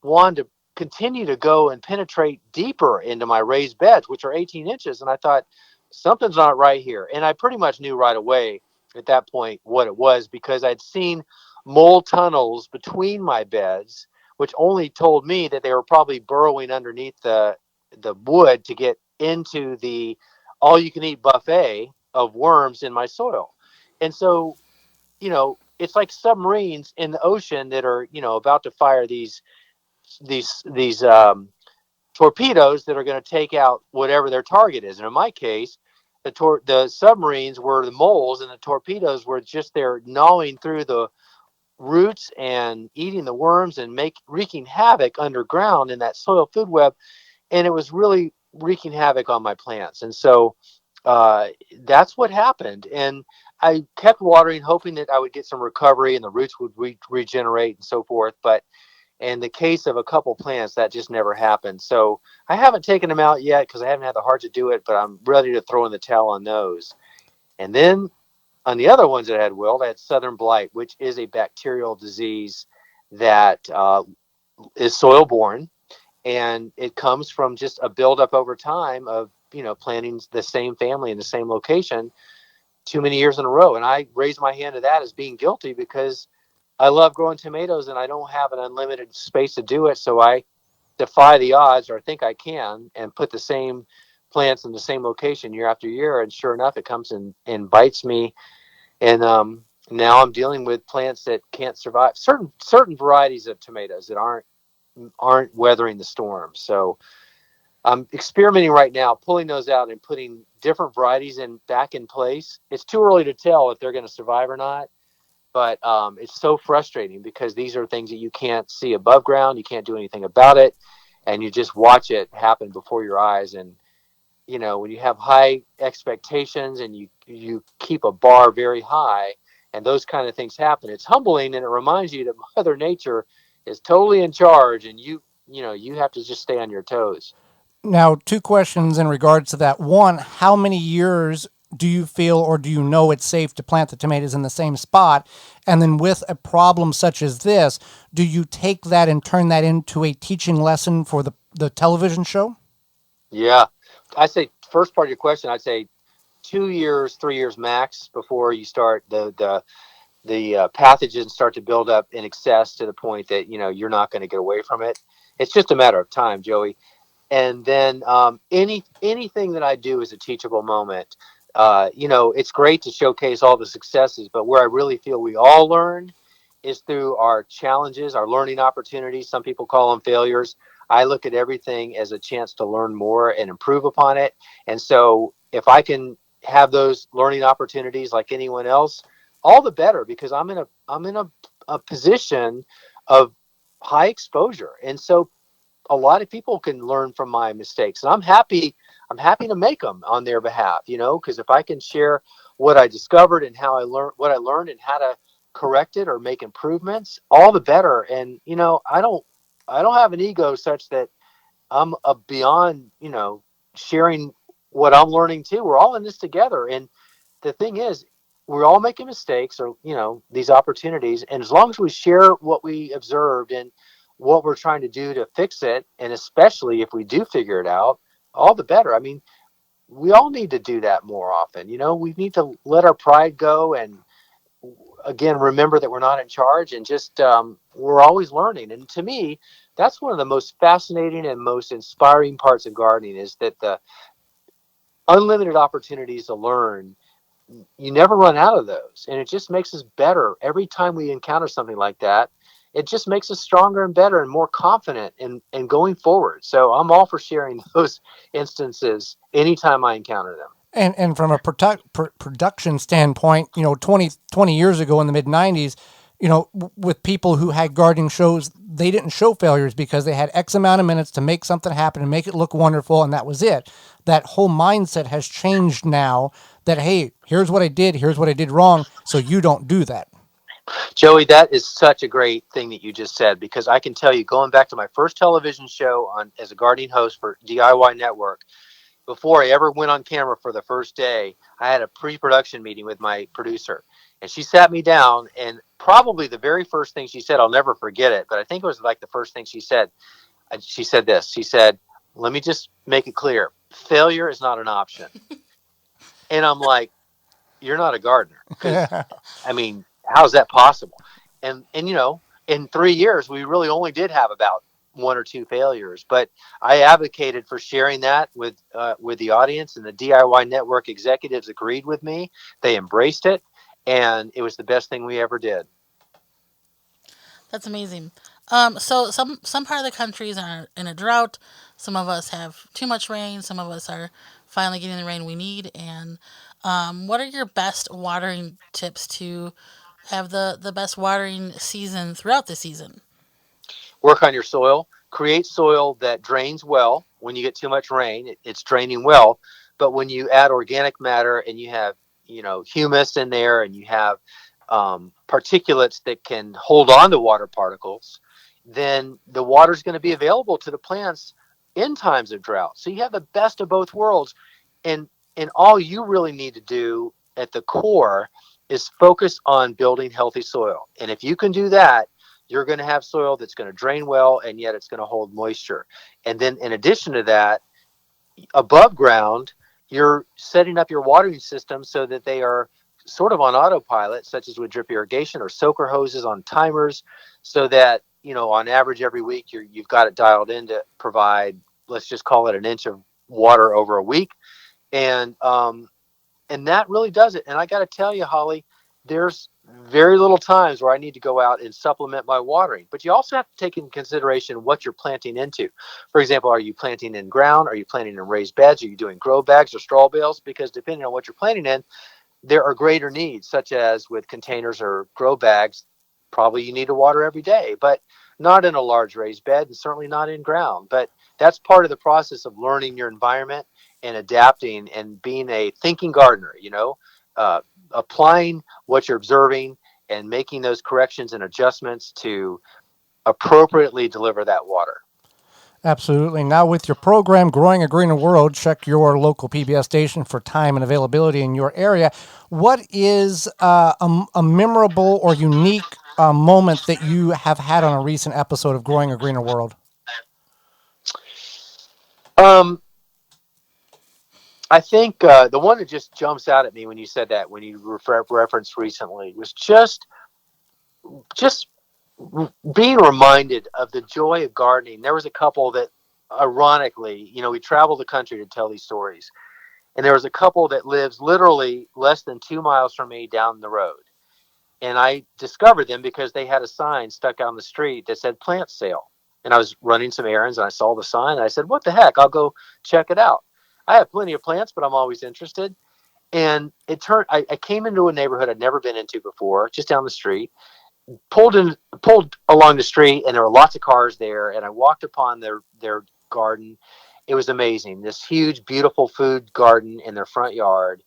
wand to continue to go and penetrate deeper into my raised beds, which are 18 inches. And I thought, something's not right here. And I pretty much knew right away at that point what it was, because I'd seen mole tunnels between my beds, which only told me that they were probably burrowing underneath the wood to get into the all-you-can-eat buffet of worms in my soil. And so it's like submarines in the ocean that are, about to fire these torpedoes that are going to take out whatever their target is. And in my case, the submarines were the moles, and the torpedoes were just there gnawing through the roots and eating the worms and wreaking havoc underground in that soil food web. And it was really wreaking havoc on my plants. And so uh, that's what happened. And I kept watering, hoping that I would get some recovery and the roots would regenerate and so forth. But in the case of a couple plants, that just never happened. So I haven't taken them out yet because I haven't had the heart to do it, but I'm ready to throw in the towel on those. And then on the other ones that I had wilt, I had southern blight, which is a bacterial disease that is soil borne, and it comes from just a buildup over time of planting the same family in the same location too many years in a row. And I raise my hand to that as being guilty because I love growing tomatoes and I don't have an unlimited space to do it. So I defy the odds, or I think I can, and put the same plants in the same location year after year. And sure enough, it comes and bites me. And now I'm dealing with plants that can't survive, certain varieties of tomatoes that aren't weathering the storm. So I'm experimenting right now, pulling those out and putting different varieties back in place. It's too early to tell if they're going to survive or not, but it's so frustrating because these are things that you can't see above ground. You can't do anything about it, and you just watch it happen before your eyes. And when you have high expectations and you keep a bar very high, and those kind of things happen, it's humbling, and it reminds you that Mother Nature is totally in charge, and you have to just stay on your toes. Now, two questions in regards to that. One, how many years do you feel or do you know it's safe to plant the tomatoes in the same spot? And then with a problem such as this, do you take that and turn that into a teaching lesson for the television show? Yeah, I say first part of your question, I'd say 2 years, 3 years max before you start the pathogens start to build up in excess to the point that you're not going to get away from it. It's just a matter of time, Joey. And then anything that I do is a teachable moment. It's great to showcase all the successes, but where I really feel we all learn is through our challenges, our learning opportunities. Some people call them failures. I look at everything as a chance to learn more and improve upon it. And so if I can have those learning opportunities like anyone else, all the better, because I'm in a position of high exposure. And so a lot of people can learn from my mistakes, and I'm happy to make them on their behalf, because if I can share what I discovered and how I learned and how to correct it or make improvements, all the better. And I don't have an ego such that I'm beyond sharing what I'm learning too. We're all in this together, and the thing is, we're all making mistakes or these opportunities, and as long as we share what we observed and what we're trying to do to fix it, and especially if we do figure it out, all the better. I mean, we all need to do that more often. We need to let our pride go, and again, remember that we're not in charge, and just we're always learning. And to me, that's one of the most fascinating and most inspiring parts of gardening, is that the unlimited opportunities to learn, you never run out of those, and it just makes us better every time we encounter something like that. It just makes us stronger and better and more confident in going forward. So I'm all for sharing those instances anytime I encounter them. And from a production standpoint, 20 years ago in the mid 90s, with people who had gardening shows, they didn't show failures because they had X amount of minutes to make something happen and make it look wonderful, and that was it. That whole mindset has changed now that, hey, here's what I did wrong, so you don't do that. Joey, that is such a great thing that you just said, because I can tell you, going back to my first television show as a gardening host for DIY Network, before I ever went on camera for the first day, I had a pre-production meeting with my producer, and she sat me down, and probably the very first thing she said, I'll never forget it, but I think it was like the first thing she said. She said this. She said, "Let me just make it clear. Failure is not an option." And I'm like, "You're not a gardener, because I mean, how's that possible?" And in 3 years, we really only did have about one or two failures. But I advocated for sharing that with the audience, and the DIY network executives agreed with me. They embraced it, and it was the best thing we ever did. That's amazing. So some part of the countries are in a drought. Some of us have too much rain. Some of us are finally getting the rain we need. And what are your best watering tips to have the best watering season throughout the season? Work on your soil, create soil that drains well. When you get too much rain, it's draining well. But when you add organic matter and you have, humus in there, and you have particulates that can hold on to water particles, then the water is going to be available to the plants in times of drought. So you have the best of both worlds. And all you really need to do at the core is focus on building healthy soil. And if you can do that, you're going to have soil that's going to drain well, and yet it's going to hold moisture. And then in addition to that, above ground, you're setting up your watering system so that they are sort of on autopilot, such as with drip irrigation or soaker hoses on timers, so that, on average every week you've got it dialed in to provide, let's just call it an inch of water over a week. And that really does it. And I got to tell you, Holly, there's very little times where I need to go out and supplement my watering. But you also have to take into consideration what you're planting into. For example, are you planting in ground? Are you planting in raised beds? Are you doing grow bags or straw bales? Because depending on what you're planting in, there are greater needs, such as with containers or grow bags. Probably you need to water every day, but not in a large raised bed, and certainly not in ground. But that's part of the process of learning your environment and adapting and being a thinking gardener, uh, applying what you're observing and making those corrections and adjustments to appropriately deliver that water. Absolutely. Now, with your program, Growing a Greener World, check your local PBS station for time and availability in your area. What is a memorable or unique moment that you have had on a recent episode of Growing a Greener World? Um, I think the one that just jumps out at me when you said that, when you referenced recently, was just being reminded of the joy of gardening. There was a couple that, ironically, we traveled the country to tell these stories, and there was a couple that lives literally less than 2 miles from me down the road. And I discovered them because they had a sign stuck on the street that said plant sale. And I was running some errands and I saw the sign and I said, what the heck? I'll go check it out. I have plenty of plants, but I'm always interested. And I came into a neighborhood I'd never been into before, just down the street, pulled along the street, and there were lots of cars there. And I walked upon their garden. It was amazing. This huge, beautiful food garden in their front yard,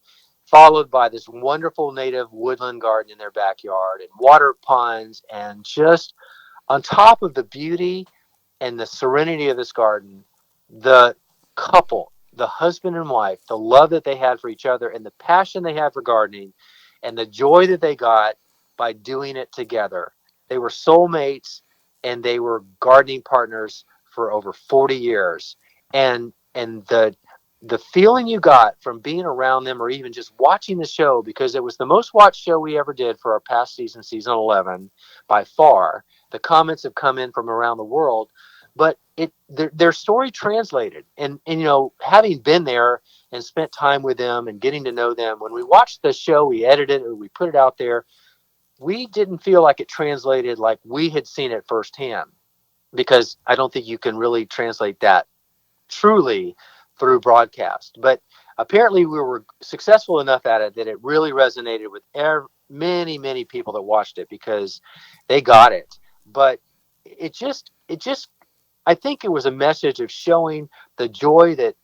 followed by this wonderful native woodland garden in their backyard, and water ponds. And just on top of the beauty and the serenity of this garden, the couple, the husband and wife, the love that they had for each other, and the passion they had for gardening, and the joy that they got by doing it together. They were soulmates, and they were gardening partners for over 40 years. And the feeling you got from being around them, or even just watching the show, because it was the most watched show we ever did for our past season, season 11, by far. The comments have come in from around the world, but their story translated. And having been there and spent time with them and getting to know them, when we watched the show, we edited it, or we put it out there, we didn't feel like it translated like we had seen it firsthand, because I don't think you can really translate that truly through broadcast. But apparently we were successful enough at it that it really resonated with many, many people that watched it, because they got it. But it just I think it was a message of showing the joy that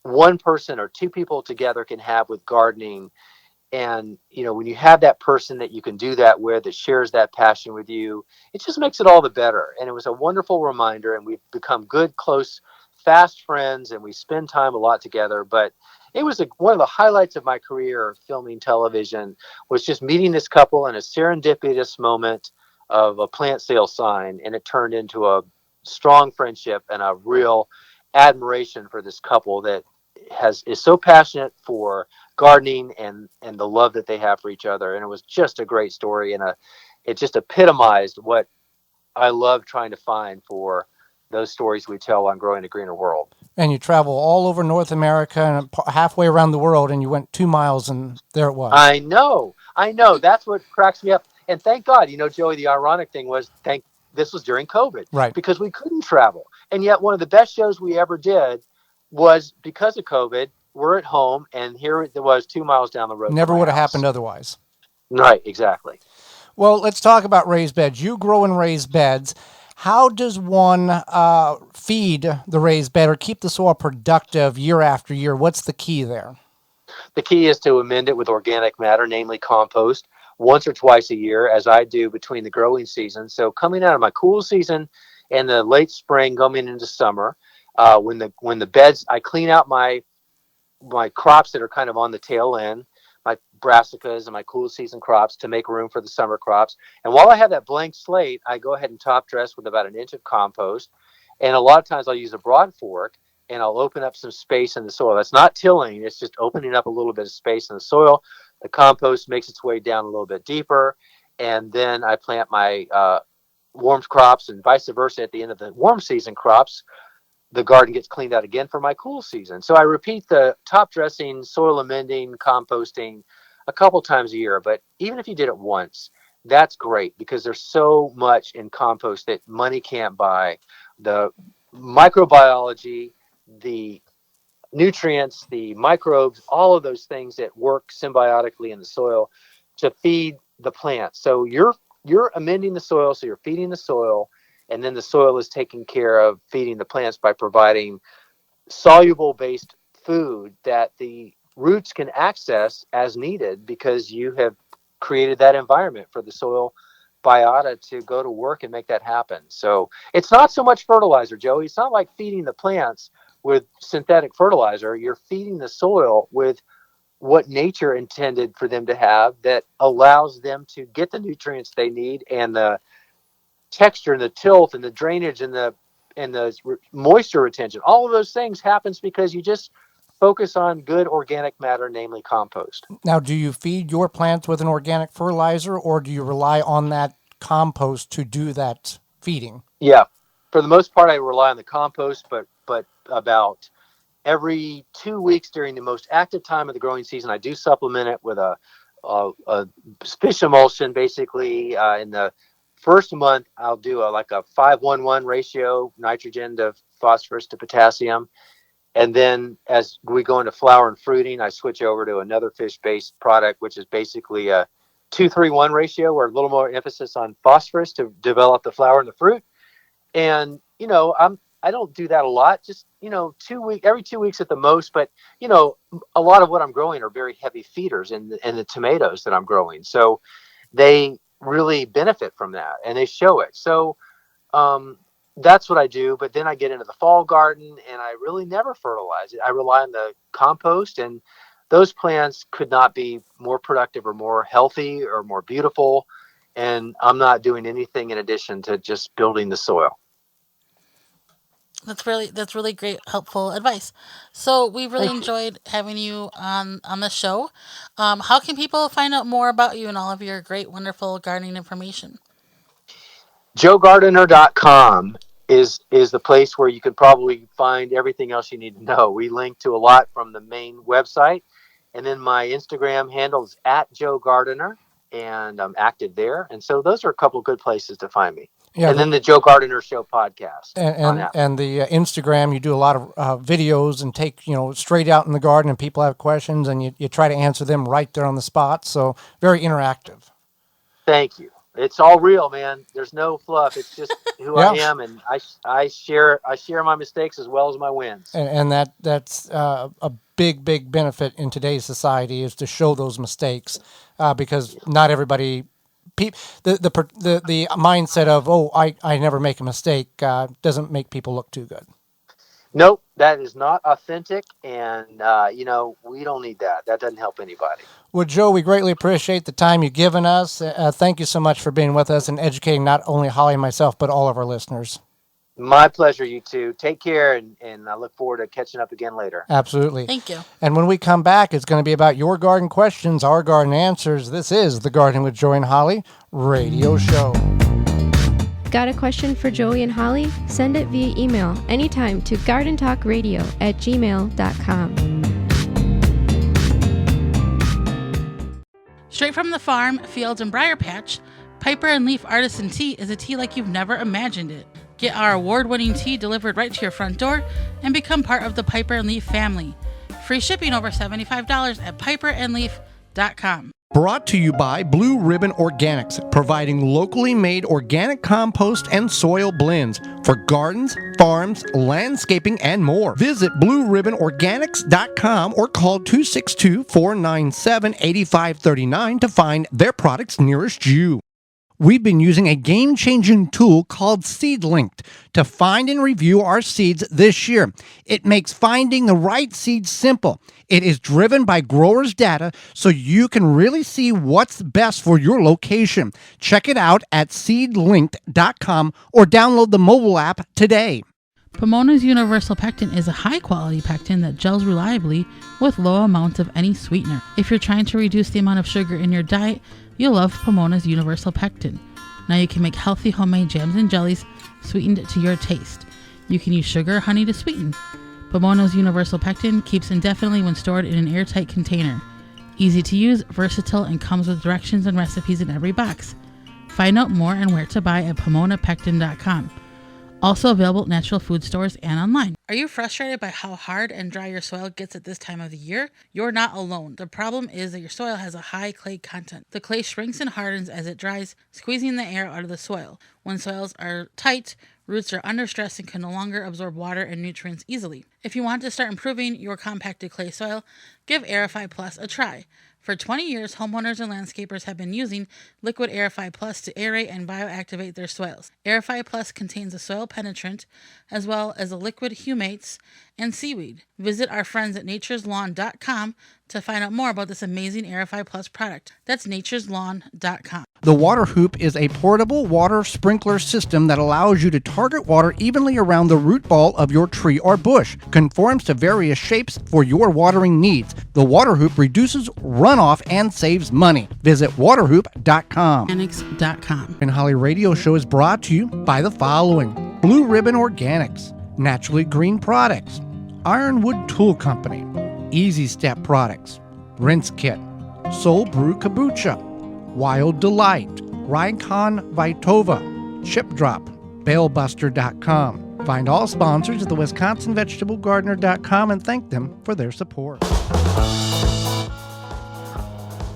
one person or two people together can have with gardening. And when you have that person that you can do that with, that shares that passion with you, it just makes it all the better. And it was a wonderful reminder, and we've become good, close, fast friends, and we spend time a lot together. But it was one of the highlights of my career filming television, was just meeting this couple in a serendipitous moment of a plant sale sign, and it turned into a strong friendship and a real admiration for this couple that is so passionate for gardening, and the love that they have for each other. And it was just a great story, and it just epitomized what I love trying to find for those stories we tell on Growing a Greener World. And you travel all over North America and halfway around the world, and you went 2 miles, and there it was. I know. I know. That's what cracks me up. And thank God, Joey, the ironic thing was this was during COVID Right. because we couldn't travel. And yet one of the best shows we ever did was because of COVID. We're at home, and here it was 2 miles down the road. Never would have house. happened otherwise. Right, exactly. Well, let's talk about raised beds. You grow in raised beds. How does one feed the raised bed or keep the soil productive year after year? What's the key there? The key is to amend it with organic matter, namely compost, once or twice a year, as I do between the growing seasons. So coming out of my cool season and the late spring, going into summer, when the beds, I clean out my crops that are kind of on the tail end, my brassicas and my cool season crops to make room for the summer crops. And while I have that blank slate, I go ahead and top dress with about an inch of compost. And a lot of times I'll use a broad fork and I'll open up some space in the soil. That's not tilling. It's just opening up a little bit of space in the soil. The compost makes its way down a little bit deeper. And then I plant my warm crops and vice versa at the end of the warm season crops. The garden gets cleaned out again for my cool season. So I repeat the top dressing, soil amending, composting a couple times a year. But even if you did it once, that's great because there's so much in compost that money can't buy. The microbiology, the nutrients, the microbes, all of those things that work symbiotically in the soil to feed the plants. So you're amending the soil, so you're feeding the soil, and then the soil is taking care of feeding the plants by providing soluble based food that the roots can access as needed because you have created that environment for the soil biota to go to work and make that happen. So it's not so much fertilizer, Joey. It's not like feeding the plants with synthetic fertilizer. You're feeding the soil with what nature intended for them to have that allows them to get the nutrients they need and the texture and the tilth and the drainage and the moisture retention. All of those things happens because you just focus on good organic matter, namely compost. Now, do you feed your plants with an organic fertilizer, or do you rely on that compost to do that feeding? Yeah, for the most part, I rely on the compost, but about every 2 weeks during the most active time of the growing season, I do supplement it with a fish emulsion. Basically, in the first month, I'll do a 5-1-1 ratio, nitrogen to phosphorus to potassium. And then as we go into flower and fruiting, I switch over to another fish-based product, which is basically a 2-3-1 ratio, or a little more emphasis on phosphorus to develop the flower and the fruit. And, I don't do that a lot, just, every 2 weeks at the most. But, a lot of what I'm growing are very heavy feeders in the tomatoes that I'm growing. So they really benefit from that and they show it. So that's what I do. But then I get into the fall garden and I really never fertilize it. I rely on the compost, and those plants could not be more productive or more healthy or more beautiful. And I'm not doing anything in addition to just building the soil. That's really great, helpful advice. So we really enjoyed having you on the show. How can people find out more about you and all of your great, wonderful gardening information? JoeGardener.com is the place where you could probably find everything else you need to know. We link to a lot from the main website, and then my Instagram handle is @JoeGardener, and I'm active there. And so those are a couple of good places to find me. Yeah, and then the Joe Gardener Show podcast. And the Instagram, you do a lot of videos and take, straight out in the garden, and people have questions, and you try to answer them right there on the spot. So very interactive. Thank you. It's all real, man. There's no fluff. It's just who I am, and I share my mistakes as well as my wins. And that's a big benefit in today's society, is to show those mistakes, because not everybody. The mindset of, I never make a mistake, doesn't make people look too good. Nope, that is not authentic, and we don't need that. That doesn't help anybody. Well, Joe, we greatly appreciate the time you've given us. Thank you so much for being with us and educating not only Holly and myself, but all of our listeners. My pleasure, you two. Take care, and I look forward to catching up again later. Absolutely. Thank you. And when we come back, it's going to be about your garden questions, our garden answers. This is the Gardening with Joe and Holly radio show. Got a question for Joey and Holly? Send it via email anytime to gardentalkradio@gmail.com. Straight from the farm, field, and briar patch, Piper and Leaf Artisan Tea is a tea like you've never imagined it. Get our award-winning tea delivered right to your front door and become part of the Piper and Leaf family. Free shipping over $75 at piperandleaf.com. Brought to you by Blue Ribbon Organics, providing locally made organic compost and soil blends for gardens, farms, landscaping, and more. Visit blueribbonorganics.com or call 262-497-8539 to find their products nearest you. We've been using a game-changing tool called SeedLinked to find and review our seeds this year. It makes finding the right seeds simple. It is driven by growers' data, so you can really see what's best for your location. Check it out at seedlinked.com or download the mobile app today. Pomona's Universal Pectin is a high-quality pectin that gels reliably with low amounts of any sweetener. If you're trying to reduce the amount of sugar in your diet, you'll love Pomona's Universal Pectin. Now you can make healthy homemade jams and jellies sweetened to your taste. You can use sugar or honey to sweeten. Pomona's Universal Pectin keeps indefinitely when stored in an airtight container. Easy to use, versatile, and comes with directions and recipes in every box. Find out more and where to buy at PomonaPectin.com. Also available at natural food stores and online. Are you frustrated by how hard and dry your soil gets at this time of the year? You're not alone. The problem is that your soil has a high clay content. The clay shrinks and hardens as it dries, squeezing the air out of the soil. When soils are tight, roots are under stress and can no longer absorb water and nutrients easily. If you want to start improving your compacted clay soil, give Aerify Plus a try. For 20 years, homeowners and landscapers have been using liquid Aerify Plus to aerate and bioactivate their soils. Aerify Plus contains a soil penetrant as well as a liquid humates and seaweed. Visit our friends at natureslawn.com to find out more about this amazing Aerify Plus product. That's natureslawn.com. The Water Hoop is a portable water sprinkler system that allows you to target water evenly around the root ball of your tree or bush. Conforms to various shapes for your watering needs. The Water Hoop reduces runoff and saves money. Visit waterhoop.com. Organics.com. And Holly Radio Show is brought to you by the following: Blue Ribbon Organics, Naturally Green Products, Ironwood Tool Company, Easy Step Products, Rinse Kit, Soul Brew Kombucha, Wild Delight, Rykon Vitova, Chip Drop, BaleBuster.com. Find all sponsors at the WisconsinVegetableGardener.com and thank them for their support.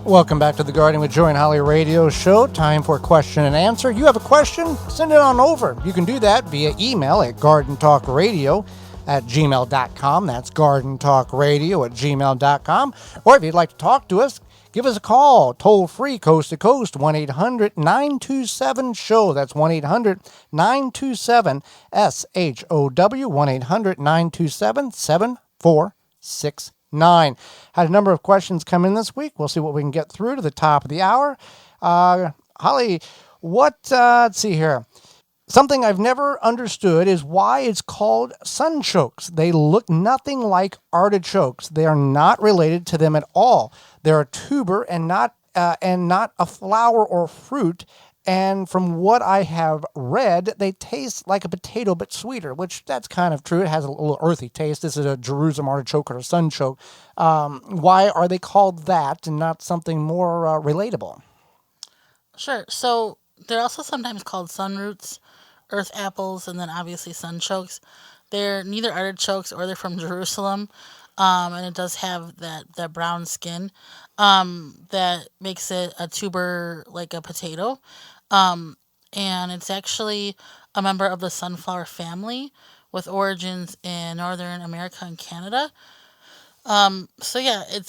Welcome back to the Gardening with Joy and Holly Radio Show. Time for question and answer. You have a question? Send it on over. You can do that via email at gardentalkradio@gmail.com. That's gardentalkradio@gmail.com. Or if you'd like to talk to us, give us a call, toll free, coast to coast, 1-800-927-SHOW. That's 1-800-927-SHOW, 1-800-927-7469. Had a number of questions come in this week. We'll see what we can get through to the top of the hour. Holly, let's see here. Something I've never understood is why it's called sunchokes. They look nothing like artichokes. They are not related to them at all. They're a tuber and not a flower or fruit. And from what I have read, they taste like a potato but sweeter, which that's kind of true. It has a little earthy taste. This is a Jerusalem artichoke or a sunchoke. Why are they called that and not something more relatable? Sure. So they're also sometimes called sunroots, earth apples, and then obviously sunchokes. They're neither artichokes or they're from Jerusalem. And it does have that brown skin that makes it a tuber like a potato. And it's actually a member of the sunflower family with origins in Northern America and Canada. So yeah, I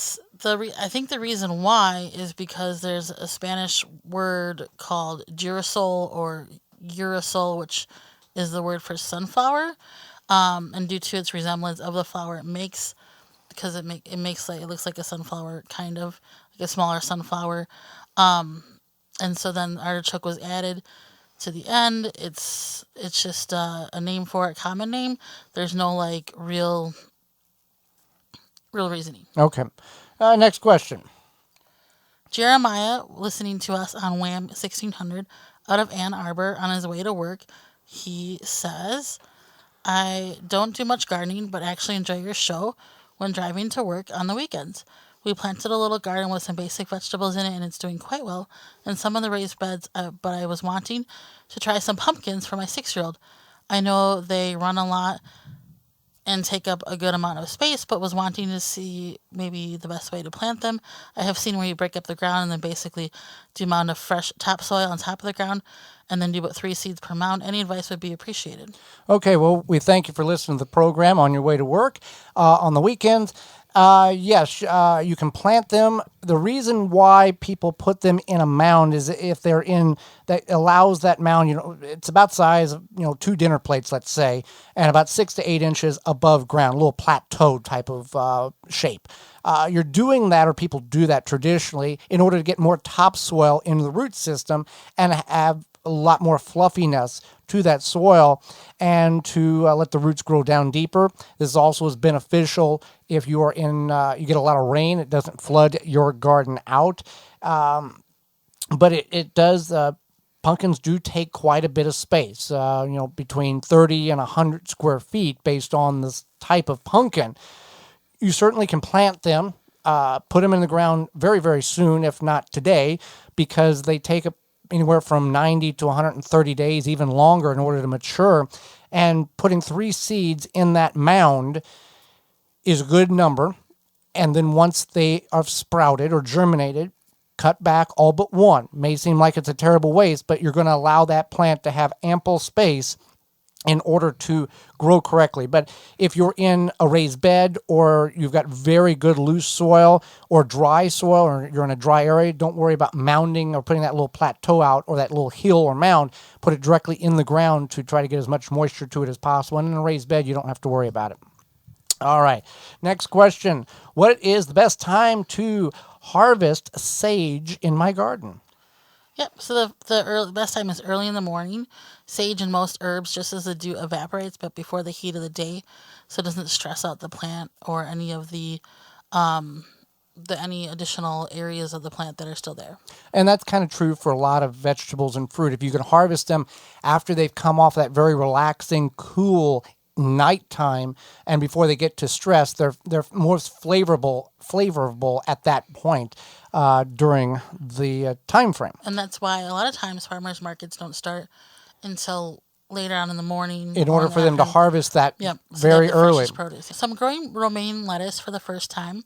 think the reason why is because there's a Spanish word called girasol or urasol, which is the word for sunflower. And due to its resemblance of the flower, it makes because it looks like a sunflower, kind of like a smaller sunflower. And so then artichoke was added to the end. It's just a name for it, common name. There's no like real reasoning. Okay. Next question. Jeremiah, listening to us on WHAM 1600 out of Ann Arbor on his way to work. He says, I don't do much gardening, but actually enjoy your show when driving to work on the weekends. We planted a little garden with some basic vegetables in it, and it's doing quite well in some of the raised beds, but I was wanting to try some pumpkins for my 6-year-old. I know they run a lot and take up a good amount of space, but was wanting to see maybe the best way to plant them. I have seen where you break up the ground and then basically do a mound of fresh topsoil on top of the ground and then do about 3 seeds per mound. Any advice would be appreciated. Okay, well, we thank you for listening to the program on your way to work on the weekends. Yes, you can plant them. The reason why people put them in a mound is if they're in that allows that mound, it's about size of 2 dinner plates, let's say, and about 6 to 8 inches above ground, a little plateau type of shape. You're doing that, or people do that traditionally, in order to get more topsoil into the root system and have a lot more fluffiness to that soil and to let the roots grow down deeper. This also is beneficial if you are you get a lot of rain. It doesn't flood your garden out. But it does, pumpkins do take quite a bit of space, between 30 and 100 square feet based on this type of pumpkin. You certainly can plant them, put them in the ground very, very soon, if not today, because they take anywhere from 90 to 130 days, even longer, in order to mature. And putting 3 seeds in that mound is a good number. And then once they are sprouted or germinated, cut back all but 1. May seem like it's a terrible waste, but you're going to allow that plant to have ample space in order to grow correctly. But if you're in a raised bed, or you've got very good loose soil or dry soil, or you're in a dry area, don't worry about mounding or putting that little plateau out or that little hill or mound. Put it directly in the ground to try to get as much moisture to it as possible. And in a raised bed, you don't have to worry about it. All right. Next question. What is the best time to harvest sage in my garden? Yep, so the best time is early in the morning. Sage and most herbs, just as the dew evaporates, but before the heat of the day, so it doesn't stress out the plant or any of the any additional areas of the plant that are still there. And that's kind of true for a lot of vegetables and fruit. If you can harvest them after they've come off that very relaxing, cool nighttime and before they get to stress, they're most flavorable at that point during the time frame. And that's why a lot of times farmers markets don't start until later on in the morning. In order for them to harvest that so very early. Produce. So I'm growing romaine lettuce for the first time.